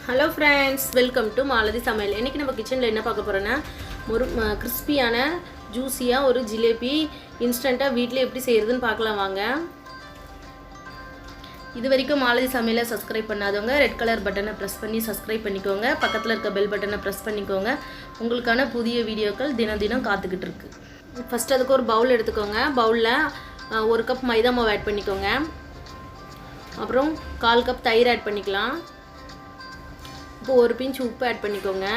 Hello friends, welcome to Malathi சமையல். இன்றைக்கி நம்ம கிச்சனில் என்ன பார்க்க போகிறோன்னா ஒரு கிறிஸ்பியான ஜூஸியாக ஒரு ஜிலேபி இன்ஸ்டண்ட்டாக வீட்டில் எப்படி செய்கிறதுன்னு பார்க்கலாம் வாங்க. இது வரைக்கும் மாலதி சமையலை சப்ஸ்கிரைப் பண்ணாதவங்க ரெட் கலர் பட்டனை ப்ரெஸ் பண்ணி சப்ஸ்கிரைப் பண்ணிக்கோங்க. பக்கத்தில் இருக்க பெல் பட்டனை ப்ரெஸ் பண்ணிக்கோங்க. உங்களுக்கான புதிய வீடியோக்கள் தினம் தினம் காத்துக்கிட்டு இருக்கு. ஃபஸ்ட்டு அதுக்கு ஒரு பவுல் எடுத்துக்கோங்க. பவுலில் 1 கப் மைதா மாவு ஆட் பண்ணிக்கோங்க. அப்புறம் 1/4 கப் தயிர் ஆட் பண்ணிக்கலாம். இப்போ 1 பிஞ்ச் உப்பு ஆட் பண்ணிக்கோங்க.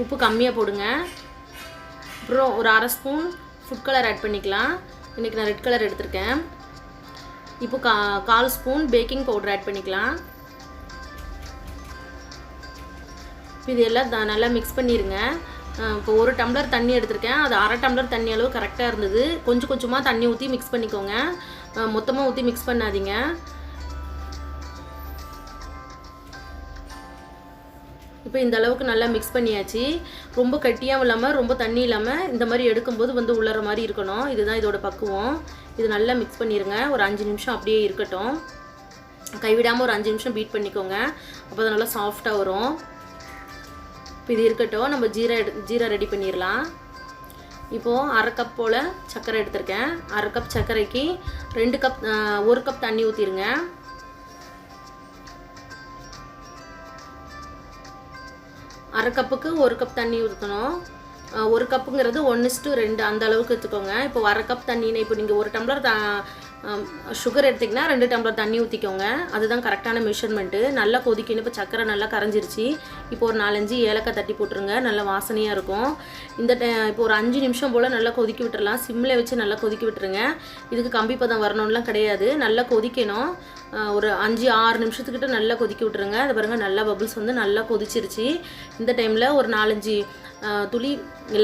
உப்பு கம்மியாக போடுங்க. அப்புறம் ஒரு 1/2 ஸ்பூன் ஃபுட் கலர் ஆட் பண்ணிக்கலாம். இன்றைக்கி நான் ரெட் கலர் எடுத்திருக்கேன். இப்போ 1/4 ஸ்பூன் பேக்கிங் பவுடர் ஆட் பண்ணிக்கலாம். இது எல்லாம் நல்லா மிக்ஸ் பண்ணிடுங்க. இப்போ 1 டம்ளர் தண்ணி எடுத்திருக்கேன். அது 1/2 டம்ளர் தண்ணி அளவு கரெக்டாக இருந்தது. கொஞ்சம் கொஞ்சமாக தண்ணி ஊற்றி மிக்ஸ் பண்ணிக்கோங்க. மொத்தமாக ஊற்றி மிக்ஸ் பண்ணாதீங்க. இப்போ இந்த அளவுக்கு நல்லா மிக்ஸ் பண்ணியாச்சு. ரொம்ப கட்டியாகவும் இல்லாமல் ரொம்ப தண்ணி இல்லாமல் இந்த மாதிரி எடுக்கும்போது உள்ளற மாதிரி இருக்கணும். இதுதான் இதோட பக்குவம். இது நல்லா மிக்ஸ் பண்ணிடுங்க. ஒரு 5 நிமிஷம் அப்படியே இருக்கட்டும். கைவிடாமல் ஒரு 5 நிமிஷம் பீட் பண்ணிக்கோங்க. அப்போ தான் நல்லா சாஃப்டாக வரும். இப்போ இது இருக்கட்டும். நம்ம ஜீரா ரெடி பண்ணிடலாம். இப்போது 1/2 கப் போல் சர்க்கரை எடுத்திருக்கேன். 1/2 கப் சர்க்கரைக்கு 1 கப் தண்ணி ஊற்றிடுங்க. அரை கப்புக்கு 1 கப் தண்ணி ஊற்றணும். 1 கப்புங்கிறது 1:2 அந்த அளவுக்கு எடுத்துக்கோங்க. இப்போ 1/2 கப் தண்ணின்னு இப்போ நீங்கள் 1 டம்ளர் சுகர் எடுத்திங்கன்னா 2 டம்ளர் தண்ணி ஊற்றிக்கோங்க. அதுதான் கரெக்டான மெஷர்மெண்ட்டு. நல்லா கொதிக்கணும். இப்போ சக்கரை நல்லா கரைஞ்சிருச்சு. இப்போ ஒரு 4-5 ஏலக்காய் தட்டி போட்டுருங்க. நல்லா வாசனையாக இருக்கும். இப்போ ஒரு 5 நிமிஷம் போல் நல்லா கொதிக்க விட்டுறலாம். சிம்மில் வச்சு நல்லா கொதிக்க விட்டுருங்க. இதுக்கு கம்பி பதம் வரணும்லாம் கிடையாது. நல்லா கொதிக்கணும். ஒரு 5-6 நிமிஷத்துக்கிட்ட நல்லா கொதிக்க விட்டுருங்க. அது பாருங்கள், நல்லா பபிள்ஸ் நல்லா கொதிச்சிருச்சு. இந்த டைமில் ஒரு 4-5 துளி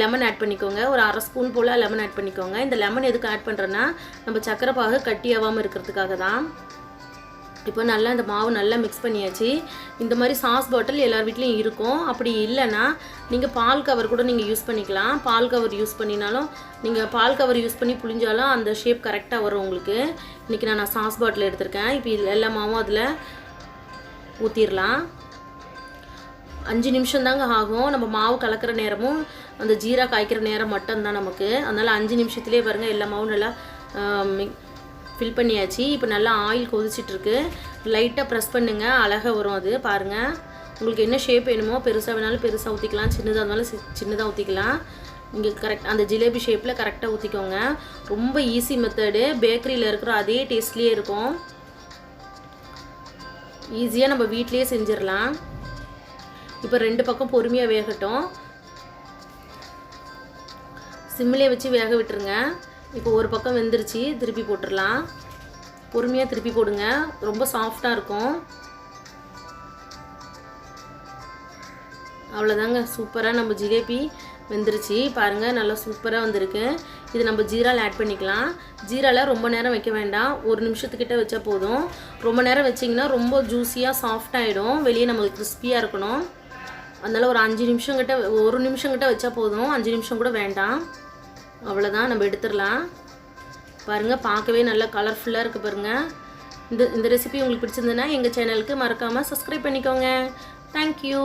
லெமன் ஆட் பண்ணிக்கோங்க. ஒரு 1/2 ஸ்பூன் போல் லெமன் ஆட் பண்ணிக்கோங்க. இந்த லெமன் எதுக்கு ஆட் பண்ணுறேன்னா நம்ம சக்கரை பாகு கட்டியாகாமல் இருக்கிறதுக்காக தான். இப்போ நல்லா இந்த மாவு நல்லா மிக்ஸ் பண்ணியாச்சு. இந்த மாதிரி சாஸ் பாட்டில் எல்லார் வீட்லேயும் இருக்கும். அப்படி இல்லைன்னா நீங்கள் பால் கவர் கூட நீங்கள் யூஸ் பண்ணிக்கலாம். பால் கவர் யூஸ் பண்ணினாலும் நீங்கள் பால் கவர் யூஸ் பண்ணி புளிஞ்சாலும் அந்த ஷேப் கரெக்டாக வரும் உங்களுக்கு. இன்றைக்கி நான் சாஸ் பாட்டில் எடுத்திருக்கேன். இப்போ எல்லா மாவும் அதில் ஊற்றிடலாம். 5 நிமிஷம் தாங்க ஆகும். நம்ம மாவு கலக்கிற நேரமும் அந்த ஜீரா காய்க்கிற நேரம் மட்டும்தான் நமக்கு. அதனால் 5 நிமிஷத்துலேயே பாருங்கள் எல்லா மாவும் நல்லா ஃபில் பண்ணியாச்சு. இப்போ நல்லா ஆயில் கொதிச்சிட்ருக்கு. லைட்டாக ப்ரெஸ் பண்ணுங்கள். அழகாக வரும் அது பாருங்கள். உங்களுக்கு என்ன ஷேப் வேணுமோ பெருசாக வேணாலும் பெருசாக ஊற்றிக்கலாம், சின்னதாக இருந்தாலும் சின்னதாக ஊற்றிக்கலாம். இங்கே கரெக்ட் அந்த ஜிலேபி ஷேப்பில் கரெக்டாக ஊற்றிக்கோங்க. ரொம்ப ஈஸி மெத்தடு. பேக்கரியில் இருக்கிற அதே டேஸ்ட்லேயே இருக்கும். ஈஸியாக நம்ம வீட்லேயே செஞ்சிடலாம். இப்போ 2 பக்கம் பொறுமையாக வேகட்டும். சிம்மிலே வச்சு வேக விட்டுருங்க. இப்போ ஒரு பக்கம் வெந்துருச்சு. திருப்பி போட்டுடலாம். பொறுமையாக திருப்பி போடுங்க. ரொம்ப சாஃப்டாக இருக்கும். அவ்வளோதாங்க, சூப்பராக நம்ம ஜிலேபி வெந்துருச்சு. பாருங்கள், நல்லா சூப்பராக வந்திருக்கு. இது நம்ம ஜீராவில் ஆட் பண்ணிக்கலாம். ஜீராவில் ரொம்ப நேரம் வைக்க வேண்டாம். 1 நிமிஷத்துக்கிட்ட வச்சா போதும். ரொம்ப நேரம் வச்சிங்கன்னா ரொம்ப ஜூஸியாக சாஃப்டாகிடும். வெளியே நமக்கு கிறிஸ்பியாக இருக்கணும். அதனால் ஒரு 5 நிமிஷம் கிட்ட 1 நிமிஷம் கிட்ட வச்சா போதும். 5 நிமிஷம் கூட வேண்டாம். அவ்வளோதான், நம்ம எடுத்துடலாம். பாருங்கள், பார்க்கவே நல்லா கலர்ஃபுல்லாக இருக்குது பாருங்கள். இந்த ரெசிபி உங்களுக்கு பிடிச்சிருந்ததுன்னா எங்கள் சேனலுக்கு மறக்காமல் சப்ஸ்கிரைப் பண்ணிக்கோங்க. தேங்க்யூ.